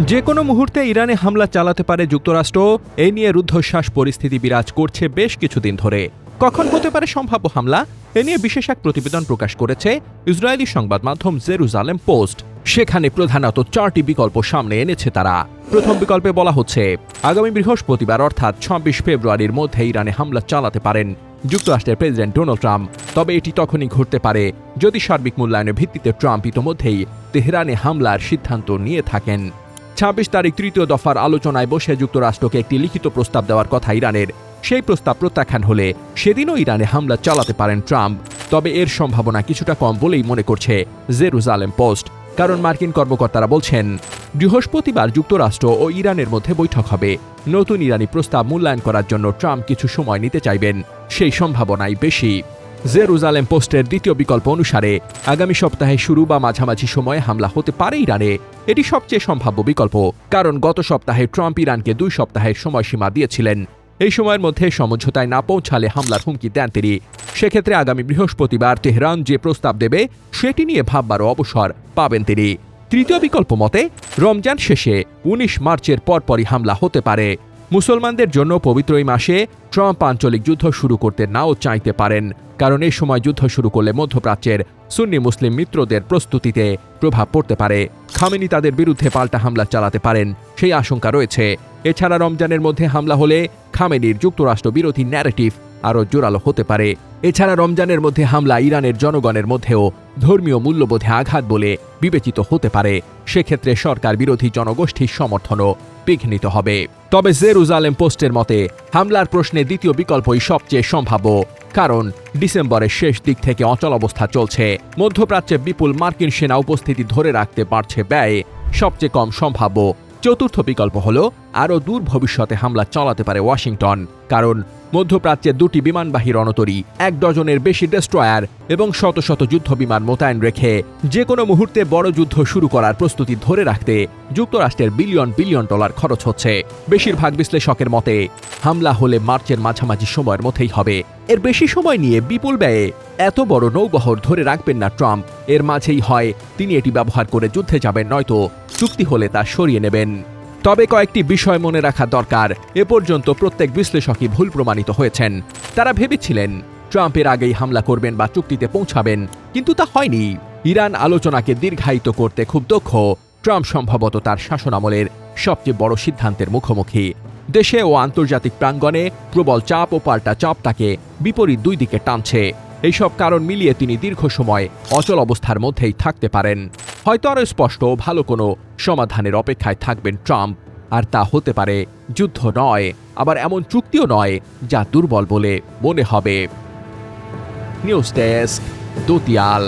যে কোনো মুহূর্তে ইরানে হামলা চালাতে পারে যুক্তরাষ্ট্র, এই নিয়ে রুদ্ধশ্বাস পরিস্থিতি বিরাজ করছে বেশ কিছুদিন ধরে। কখন হতে পারে সম্ভাব্য হামলা, এ নিয়ে বিশেষ এক প্রতিবেদন প্রকাশ করেছে ইসরায়েলি সংবাদ মাধ্যম জেরুজালেম পোস্ট। সেখানে প্রধানত 4টি বিকল্প সামনে এনেছে তারা। প্রথম বিকল্পে বলা হচ্ছে, আগামী বৃহস্পতিবার অর্থাৎ 26 ফেব্রুয়ারির মধ্যে ইরানে হামলা চালাতে পারেন যুক্তরাষ্ট্রের প্রেসিডেন্ট ডোনাল্ড ট্রাম্প। তবে এটি তখনই ঘটতে পারে যদি সার্বিক মূল্যায়নের ভিত্তিতে ট্রাম্প ইতোমধ্যেই তেহরানে হামলার সিদ্ধান্ত নিয়ে থাকেন। 26 তারিখ তৃতীয় দফার আলোচনায় বসে যুক্তরাষ্ট্রকে একটি লিখিত প্রস্তাব দেওয়ার কথা ইরানের। সেই প্রস্তাব প্রত্যাখ্যান হলে সেদিনও ইরানে হামলা চালাতে পারেন ট্রাম্প। তবে এর সম্ভাবনা কিছুটা কম বলেই মনে করছে জেরুজালেম পোস্ট। কারণ মার্কিন কর্মকর্তারা বলছেন, বৃহস্পতিবার যুক্তরাষ্ট্র ও ইরানের মধ্যে বৈঠক হবে। নতুন ইরানি প্রস্তাব মূল্যায়ন করার জন্য ট্রাম্প কিছু সময় নিতে চাইবেন, সেই সম্ভাবনাই বেশি। জেরুজালেম পোস্টের দ্বিতীয় বিকল্প অনুসারে আগামী সপ্তাহে শুরু বা মাঝামাঝি সময়ে হামলা হতে পারে ইরানে। এটি সবচেয়ে সম্ভাব্য বিকল্প, কারণ গত সপ্তাহে ট্রাম্প ইরানকে 2 সপ্তাহের সময়সীমা দিয়েছিলেন। এই সময়ের মধ্যে সমঝোতায় না পৌঁছালে হামলার হুমকি দেন তিনি। সেক্ষেত্রে আগামী বৃহস্পতিবার তেহরান যে প্রস্তাব দেবে সেটি নিয়ে ভাববারও অবসর পাবেন তিনি। তৃতীয় বিকল্প মতে রমজান শেষে 19 মার্চের পরপরই হামলা হতে পারে। মুসলমানদের জন্য পবিত্র এই মাসে ট্রাম্প আঞ্চলিক যুদ্ধ শুরু করতে নাও চাইতে পারেন, কারণ এই সময় যুদ্ধ শুরু করলে মধ্যপ্রাচ্যের সুন্নি মুসলিম মিত্রদের প্রস্তুতিতে প্রভাব পড়তে পারে। খামেনি তাদের বিরুদ্ধে পাল্টা হামলা চালাতে পারেন, সেই আশঙ্কা রয়েছে। এছাড়া রমজানের মধ্যে হামলা হলে খামেনির যুক্তরাষ্ট্র বিরোধী ন্যারেটিভ আরও জোরালো হতে পারে। এছাড়া রমজানের মধ্যে হামলা ইরানের জনগণের মধ্যেও ধর্মীয় মূল্যবোধে আঘাত বলে বিবেচিত হতে পারে। সেক্ষেত্রে সরকার বিরোধী জনগোষ্ঠীর সমর্থনও বিঘ্নিত হবে। তবে জেরুজালেম পোস্টের মতে হামলার প্রশ্নে দ্বিতীয় বিকল্পই সবচেয়ে সম্ভাব্য, কারণ ডিসেম্বরের শেষ দিক থেকে অচল অবস্থা চলছে। মধ্যপ্রাচ্যে বিপুল মার্কিন সেনা উপস্থিতি ধরে রাখতে পারছে ব্যয়, সবচেয়ে কম সম্ভাব্য। চতুর্থ বিকল্প হল আরও দূর ভবিষ্যতে হামলা চালাতে পারে ওয়াশিংটন, কারণ মধ্যপ্রাচ্যে 2টি বিমানবাহী রণতরী, 1 ডজনের বেশি ডেস্ট্রয়ার এবং শত শত যুদ্ধ বিমান মোতায়েন রেখে যে কোনো মুহূর্তে বড় যুদ্ধ শুরু করার প্রস্তুতি ধরে রাখতে যুক্তরাষ্ট্রের বিলিয়ন বিলিয়ন ডলার খরচ হচ্ছে। বেশিরভাগ বিশ্লেষকের মতে হামলা হলে মার্চের মাঝামাঝি সময়ের মধ্যেই হবে। এর বেশি সময় নিয়ে বিপুল ব্যয়ে এত বড় নৌবহর ধরে রাখবেন না ট্রাম্প। এর মাঝেই হয় তিনি এটি ব্যবহার করে যুদ্ধে যাবেন, নয়তো চুক্তি হলে তা সরিয়ে নেবেন। তবে কয়েকটি বিষয় মনে রাখা দরকার। এ পর্যন্ত প্রত্যেক বিশ্লেষকই ভুল প্রমাণিত হয়েছেন। তারা ভেবেছিলেন ট্রাম্পের আগেই হামলা করবেন বা চুক্তিতে পৌঁছাবেন, কিন্তু তা হয়নি। ইরান আলোচনাকে দীর্ঘায়িত করতে খুব দক্ষ। ট্রাম্প সম্ভবত তার শাসনামলের সবচেয়ে বড় সিদ্ধান্তের মুখোমুখি। দেশে ও আন্তর্জাতিক প্রাঙ্গণে প্রবল চাপ ও পাল্টা চাপ তাকে বিপরীত দুই দিকে টানছে। এইসব কারণ মিলিয়ে তিনি দীর্ঘ সময় অচল অবস্থার মধ্যেই থাকতে পারেন। হয়তো আরও স্পষ্ট ভালো কোনো সমাধানের অপেক্ষায় থাকবেন ট্রাম্প। আর তা হতে পারে যুদ্ধ নয়, আবার এমন চুক্তিও নয় যা দুর্বল বলে মনে হবে। News desk, দুতিয়াল।